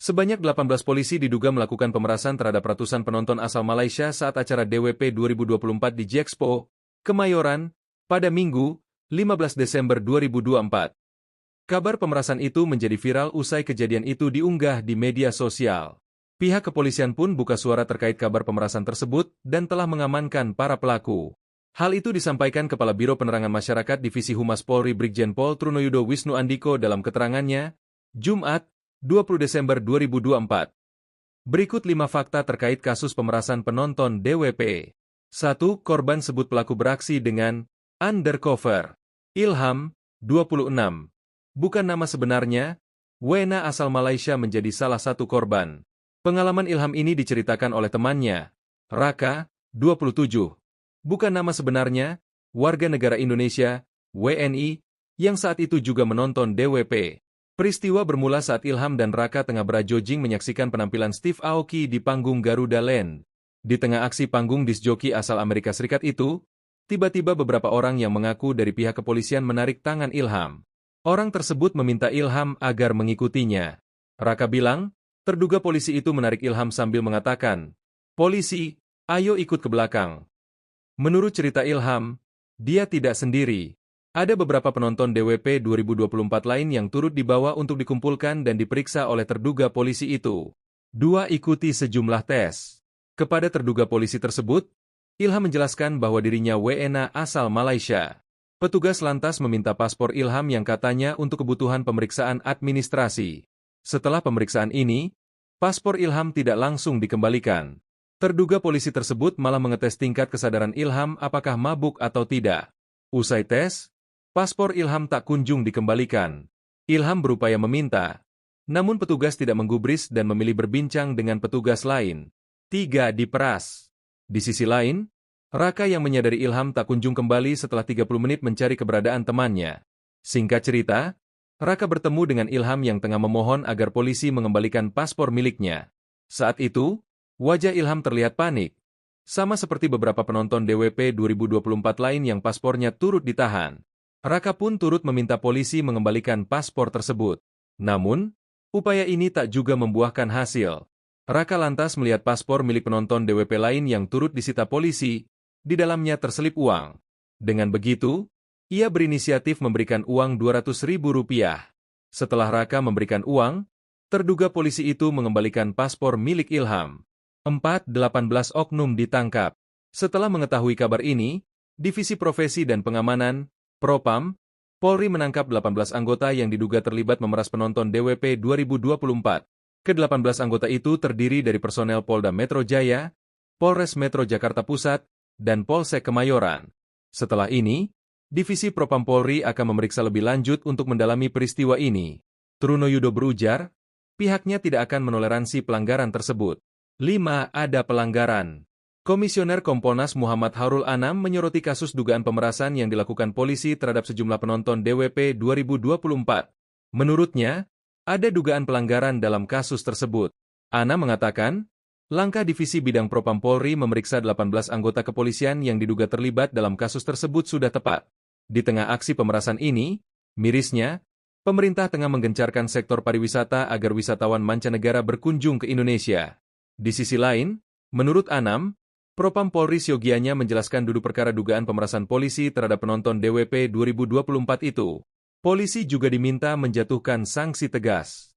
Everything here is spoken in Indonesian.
Sebanyak 18 polisi diduga melakukan pemerasan terhadap ratusan penonton asal Malaysia saat acara DWP 2024 di Jexpo, Kemayoran, pada Minggu, 15 Desember 2024. Kabar pemerasan itu menjadi viral usai kejadian itu diunggah di media sosial. Pihak kepolisian pun buka suara terkait kabar pemerasan tersebut dan telah mengamankan para pelaku. Hal itu disampaikan Kepala Biro Penerangan Masyarakat Divisi Humas Polri Brigjen Pol Trunoyudo Wisnu Andiko dalam keterangannya, Jumat, 20 Desember 2024. Berikut 5 fakta terkait kasus pemerasan penonton DWP. 1. Korban sebut pelaku beraksi dengan undercover. Ilham, 26. Bukan nama sebenarnya, WNA asal Malaysia menjadi salah satu korban. Pengalaman Ilham ini diceritakan oleh temannya, Raka, 27. Bukan nama sebenarnya, warga negara Indonesia, WNI, yang saat itu juga menonton DWP. Peristiwa bermula saat Ilham dan Raka tengah berajojing menyaksikan penampilan Steve Aoki di panggung Garuda Land. Di tengah aksi panggung disc joki asal Amerika Serikat itu, tiba-tiba beberapa orang yang mengaku dari pihak kepolisian menarik tangan Ilham. Orang tersebut meminta Ilham agar mengikutinya. Raka bilang, terduga polisi itu menarik Ilham sambil mengatakan, "Polisi, ayo ikut ke belakang." Menurut cerita Ilham, dia tidak sendiri. Ada beberapa penonton DWP 2024 lain yang turut dibawa untuk dikumpulkan dan diperiksa oleh terduga polisi itu. 2. Ikuti sejumlah tes. Kepada terduga polisi tersebut, Ilham menjelaskan bahwa dirinya WNA asal Malaysia. Petugas lantas meminta paspor Ilham yang katanya untuk kebutuhan pemeriksaan administrasi. Setelah pemeriksaan ini, paspor Ilham tidak langsung dikembalikan. Terduga polisi tersebut malah mengetes tingkat kesadaran Ilham apakah mabuk atau tidak. Usai tes, paspor Ilham tak kunjung dikembalikan. Ilham berupaya meminta, namun petugas tidak menggubris dan memilih berbincang dengan petugas lain. 3. Diperas. Di sisi lain, Raka yang menyadari Ilham tak kunjung kembali setelah 30 menit mencari keberadaan temannya. Singkat cerita, Raka bertemu dengan Ilham yang tengah memohon agar polisi mengembalikan paspor miliknya. Saat itu, wajah Ilham terlihat panik, sama seperti beberapa penonton DWP 2024 lain yang paspornya turut ditahan. Raka pun turut meminta polisi mengembalikan paspor tersebut. Namun, upaya ini tak juga membuahkan hasil. Raka lantas melihat paspor milik penonton DWP lain yang turut disita polisi, di dalamnya terselip uang. Dengan begitu, ia berinisiatif memberikan uang Rp200.000. Setelah Raka memberikan uang, terduga polisi itu mengembalikan paspor milik Ilham. 4. 18 oknum ditangkap. Setelah mengetahui kabar ini, Divisi Profesi dan Pengamanan, Propam, Polri menangkap 18 anggota yang diduga terlibat memeras penonton DWP 2024. Ke-18 anggota itu terdiri dari personel Polda Metro Jaya, Polres Metro Jakarta Pusat, dan Polsek Kemayoran. Setelah ini, Divisi Propam Polri akan memeriksa lebih lanjut untuk mendalami peristiwa ini. Trunoyudo berujar, pihaknya tidak akan menoleransi pelanggaran tersebut. 5. Ada pelanggaran. Komisioner Kompolnas Muhammad Hairul Anam menyoroti kasus dugaan pemerasan yang dilakukan polisi terhadap sejumlah penonton DWP 2024. Menurutnya, ada dugaan pelanggaran dalam kasus tersebut. Anam mengatakan, langkah Divisi Bidang Propam Polri memeriksa 18 anggota kepolisian yang diduga terlibat dalam kasus tersebut sudah tepat. Di tengah aksi pemerasan ini, mirisnya, pemerintah tengah menggencarkan sektor pariwisata agar wisatawan mancanegara berkunjung ke Indonesia. Di sisi lain, menurut Anam, Propam Polri siogianya menjelaskan duduk perkara dugaan pemerasan polisi terhadap penonton DWP 2024 itu. Polisi juga diminta menjatuhkan sanksi tegas.